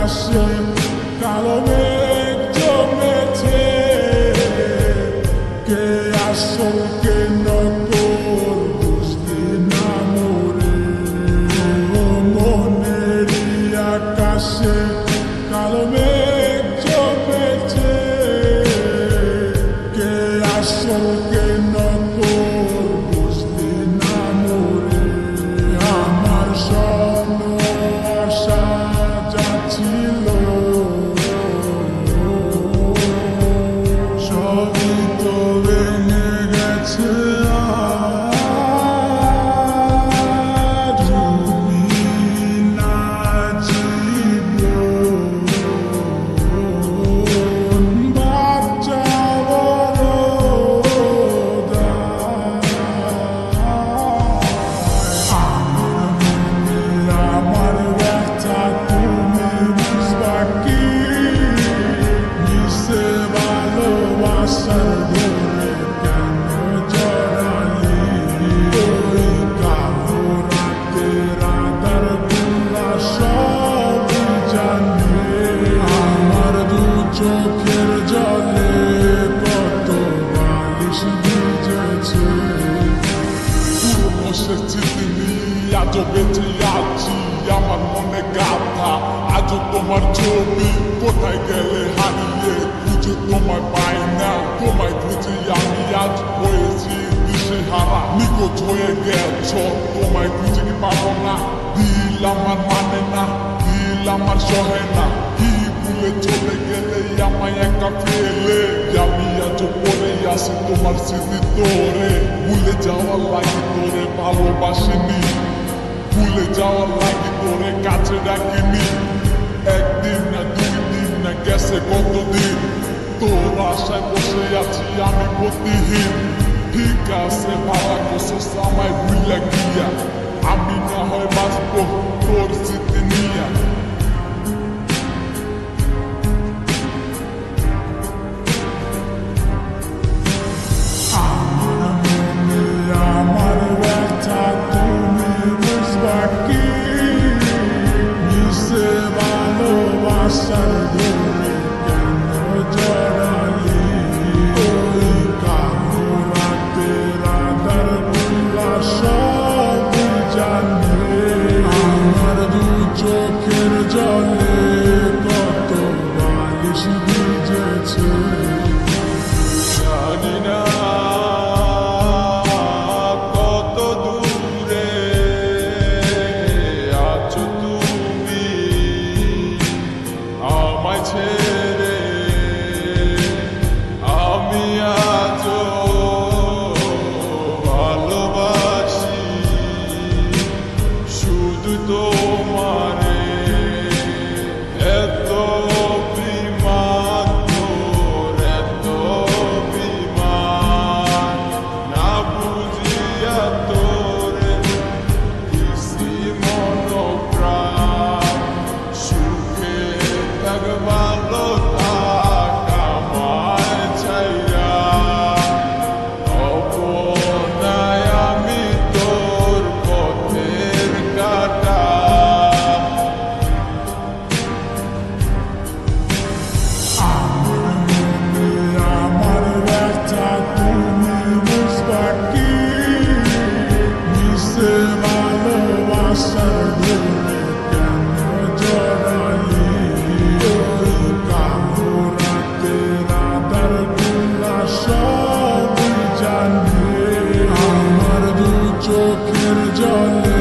আকাশে কালো মেঘ জমেছে, কে আসল কে নকল বুঝলি না মোরে। মনেরই আকাশে কালো মেঘ জমেছে, কে আসল কে নকল বুঝলি না মোরে। আমার স্বপ্ন আশা যা ছিল সবই তো ভেঙে গেছে। আজ তুমি না জীবন বাঁচাবার আমার ব্যথা তুমি বুঝবা কি? মিশে ভালোবাসার ধরে কেন জড়ালি? ওই কালো রাতের আধার গুলা সবই জানে। আমার দু চোখের জলে কত বালিশ ভিজেছে। পুরনো সে স্মৃতি নিয়ে আজও বেঁচে আছি, আমার মনে গাথা আজও তোমার ছবি। কোথায় গেলে হারিয়ে খুঁজে তোমায় পাই না, তোমায় খুঁজে আমি আজ হয়েছি দিশেহারা। নিখোঁজ হয়ে গেছ, তোমায় খুঁজে কি পাবো না? দিল আমার মানে না, দিল আমার সহে না। কি ভুলে চলে গেলে আমায় একা ফেলে? আমি আজও পড়ে আসি তোমার স্মৃতি তোরে। ভুলে যাওয়ার লাগে তোরে ভালোবাসিনি, ভুলে যাওয়ার লাগে তোরে কাছে রাখিনি। একদিন না দুই দিন না গেছে কতদিন, তোর আশায় বসে আছি আমি গতিহীন। ঠিক আছে ভাড়া করছিস আমায় ভুলে গিয়া, আমি না হয় বাঁচবো তোর স্মৃতি নিয়া। আমার ব্যথা তুমি বুঝবা কি? মিশে ভালোবাসার ধরে কেন জড়ালি? ওই কালো রাতের আধার গুলা সবই জানে। আমার দু চোখের জলে কত বালিশ ভিজেছে। জানি না কত দূরে আছো তুমি আমায় ছেড়ে। আমি আজও ভালোবাসি শুধু তোমারে। এত অভিমান তোর, এত অভিমান না বুঝিয়া তোরে দিছি মনপ্রাণ। সুখে থাক ভালো থাক আমায় ছাইরা, অপনায় আমি তোর পথের কাটা। আমার ব্যথা তুমি বুঝবা কি? মিশে ভালোবাসার ধরে কেন জড়ালি? ওই কালো রাতের আধার গুলা সবই জানে। আমার দু চোখের জলে